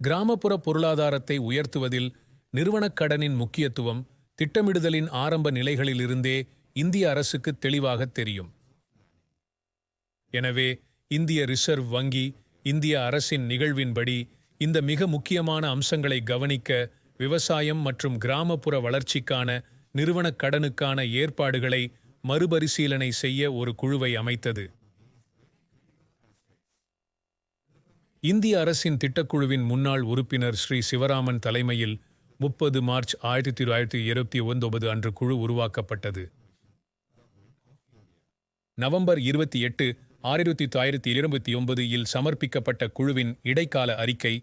கிராமப்புற பொருளாதாரத்தை உயர்த்துவதில் நிறுவனக் கடனின் முக்கியத்துவம் திட்டமிடுதலின் ஆரம்ப நிலைகளிலிருந்தே இந்திய அரசுக்கு தெளிவாகத் தெரியும். எனவே இந்திய ரிசர்வ் வங்கி இந்திய அரசின் நிகழ்வின்படி இந்த மிக முக்கியமான அம்சங்களை கவனிக்க விவசாயம் மற்றும் கிராமப்புற வளர்ச்சிக்கான நிறுவனக் கடனுக்கான ஏற்பாடுகளை மறுபரிசீலனை செய்ய ஒரு குழுவை அமைத்தது. இந்திய அரசின் திட்டக்குழுவின் முன்னாள் உறுப்பினர் ஸ்ரீ சிவராமன் தலைமையில் 30 மார்ச் 1929 அன்று குழு உருவாக்கப்பட்டது. நவம்பர் 28, 1929 இல் சமர்ப்பிக்கப்பட்ட குழுவின் இடைக்கால அறிக்கை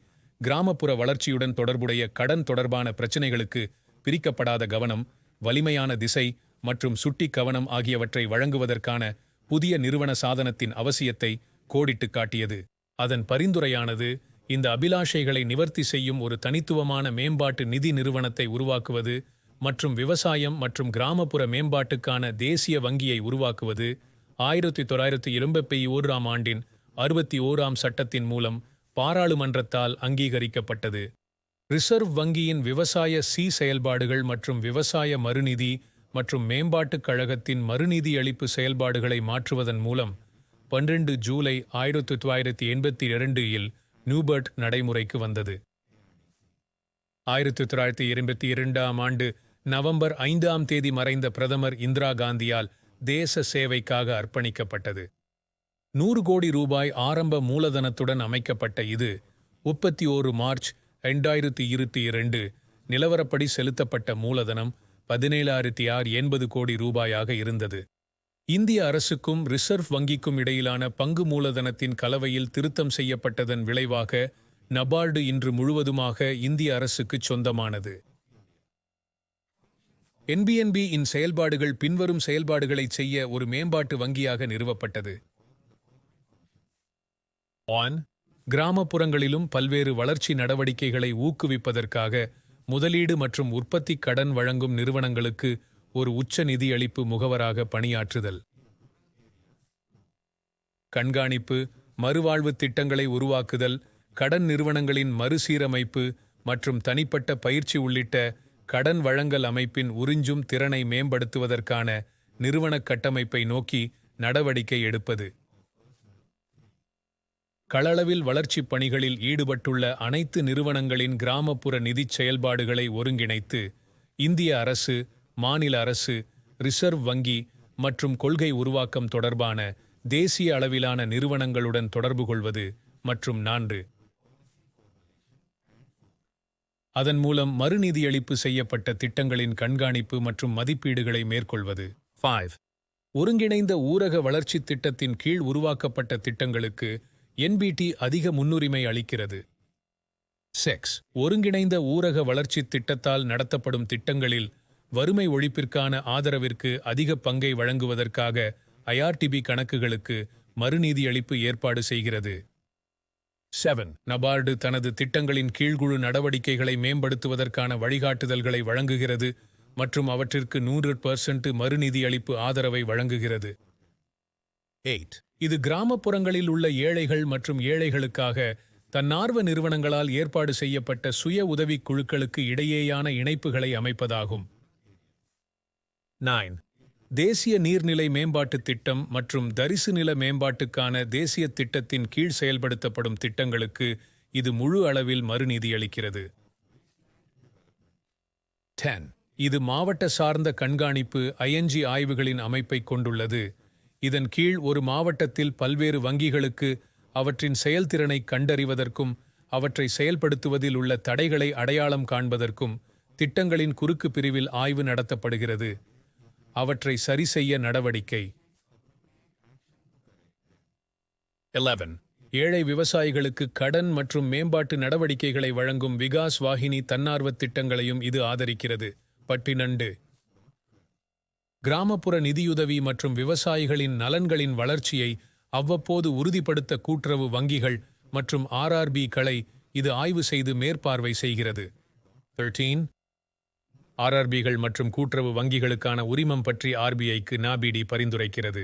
கிராமப்புற வளர்ச்சியுடன் தொடர்புடைய கடன் தொடர்பான பிரச்சினைகளுக்கு பிரிக்கப்படாத கவனம், வலிமையான திசை மற்றும் சுட்டி கவனம் ஆகியவற்றை வழங்குவதற்கான புதிய நிறுவன சாதனத்தின் அவசியத்தை கோடிட்டுக் காட்டியது. அதன் பரிந்துரையானது இந்த அபிலாஷைகளை நிவர்த்தி செய்யும் ஒரு தனித்துவமான மேம்பாட்டு நிதி நிறுவனத்தை உருவாக்குவது மற்றும் விவசாயம் மற்றும் கிராமப்புற மேம்பாட்டுக்கான தேசிய வங்கியை உருவாக்குவது 1921 ஆண்டின் 61ஆம் சட்டத்தின் மூலம் பாராளுமன்றத்தால் அங்கீகரிக்கப்பட்டது. ரிசர்வ் வங்கியின் விவசாய செயல்பாடுகள் மற்றும் விவசாய மறுநிதி மற்றும் மேம்பாட்டுக் கழகத்தின் மறுநிதி அளிப்பு செயல்பாடுகளை மாற்றுவதன் மூலம் 12 ஜூலை 1982 இல் நியூபர்ட் நடைமுறைக்கு வந்தது. 1922 ஆண்டு நவம்பர் 5ஆம் தேதி மறைந்த பிரதமர் இந்திரா காந்தியால் தேச சேவைக்காக அர்ப்பணிக்கப்பட்டது. 100 கோடி ரூபாய் ஆரம்ப மூலதனத்துடன் அமைக்கப்பட்ட இது 31 மார்ச் 2022 நிலவரப்படி செலுத்தப்பட்ட மூலதனம் 17,680 கோடி ரூபாயாக இருந்தது. இந்திய அரசுக்கும் ரிசர்வ் வங்கிக்கும் இடையிலான பங்கு மூலதனத்தின் கலவையில் திருத்தம் செய்யப்பட்டதன் விளைவாக நபார்டு இன்று முழுவதுமாக இந்திய அரசுக்குச் சொந்தமானது. என்பிஎன்பி இன் செயல்பாடுகள் பின்வரும் செயல்பாடுகளைச் செய்ய ஒரு மேம்பாட்டு வங்கியாக நிறுவப்பட்டது. கிராமப்புறங்களிலும் பல்வேறு வளர்ச்சி நடவடிக்கைகளை ஊக்குவிப்பதற்காக முதலீடு மற்றும் உற்பத்தி கடன் வழங்கும் நிறுவனங்களுக்கு ஒரு உச்ச நிதியளிப்பு முகவராக பணியாற்றுதல். கண்காணிப்பு, மறுவாழ்வு திட்டங்களை உருவாக்குதல், கடன் நிறுவனங்களின் மறுசீரமைப்பு மற்றும் தனிப்பட்ட பயிற்சி உள்ளிட்ட கடன் வழங்கல் அமைப்பின் உறிஞ்சும் திறனை மேம்படுத்துவதற்கான நிறுவனக் கட்டமைப்பை நோக்கி நடவடிக்கை எடுப்பது. களளவில் வளர்ச்சிப் பணிகளில் ஈடுபட்டுள்ள அனைத்து நிறுவனங்களின் கிராமப்புற நிதிச் செயல்பாடுகளை ஒருங்கிணைத்து இந்திய அரசு, மாநில அரசு, ரிசர்வ் வங்கி மற்றும் கொள்கை உருவாக்கம் தொடர்பான தேசிய அளவிலான நிறுவனங்களுடன் தொடர்பு கொள்வது. மற்றும் 4. அதன் மூலம் மறுநிதியளிப்பு செய்யப்பட்ட திட்டங்களின் கண்காணிப்பு மற்றும் மதிப்பீடுகளை மேற்கொள்வது. 5. ஒருங்கிணைந்த ஊரக வளர்ச்சித் திட்டத்தின் கீழ் உருவாக்கப்பட்ட திட்டங்களுக்கு என்பிடி அதிக முன்னுரிமை அளிக்கிறது. 6. ஒருங்கிணைந்த ஊரக வளர்ச்சித் திட்டத்தால் நடத்தப்படும் திட்டங்களில் வறுமை ஒழிப்பிற்கான ஆதரவிற்கு அதிக பங்கை வழங்குவதற்காக ஐஆர்டிபி கணக்குகளுக்கு மறுநிதியளிப்பு ஏற்பாடு செய்கிறது. 7. நபார்டு தனது திட்டங்களின் கீழ்குழு நடவடிக்கைகளை மேம்படுத்துவதற்கான வழிகாட்டுதல்களை வழங்குகிறது மற்றும் அவற்றிற்கு 100% மறுநிதியளிப்பு ஆதரவை வழங்குகிறது. 8. இது கிராமப்புறங்களில் உள்ள ஏழைகள் மற்றும் ஏழைகளுக்காக தன்னார்வ நிறுவனங்களால் ஏற்பாடு செய்யப்பட்ட சுய உதவிக் குழுக்களுக்கு இடையேயான இணைப்புகளை அமைப்பதாகும். 9. தேசிய நீர்நிலை மேம்பாட்டுத் திட்டம் மற்றும் தரிசு நில மேம்பாட்டுக்கான தேசிய திட்டத்தின் கீழ் செயல்படுத்தப்படும் திட்டங்களுக்கு இது முழு அளவில் மறுநிதியளிக்கிறது. 10. இது மாவட்ட சார்ந்த கண்காணிப்பு ஐஎன்ஜி ஆய்வுகளின் அமைப்பைக் கொண்டுள்ளது. இதன் கீழ் ஒரு மாவட்டத்தில் பல்வேறு வங்கிகளுக்கு அவற்றின் செயல்திறனை கண்டறிவதற்கும் அவற்றை செயல்படுத்துவதில் உள்ள தடைகளை அடையாளம் காண்பதற்கும் திட்டங்களின் குறுக்கு பிரிவில் ஆய்வு நடத்தப்படுகிறது. அவற்றை சரிசெய்ய நடவடிக்கை. 11. ஏழை விவசாயிகளுக்கு கடன் மற்றும் மேம்பாட்டு நடவடிக்கைகளை வழங்கும் விகாஸ் வாஹினி தன்னார்வத் திட்டங்களையும் இது ஆதரிக்கிறது. 12. கிராமப்புற நிதியுதவி மற்றும் விவசாயிகளின் நலன்களின் வளர்ச்சியை அவ்வப்போது உறுதிப்படுத்த கூட்டுறவு வங்கிகள் மற்றும் ஆர்ஆர்பி-களை இது ஆய்வு செய்து மேற்பார்வை செய்கிறது. 13. ஆர்ஆர்பிகள் மற்றும் கூட்டுறவு வங்கிகளுக்கான உரிமம் பற்றி ஆர்பிஐக்கு நாபிடி பரிந்துரைக்கிறது.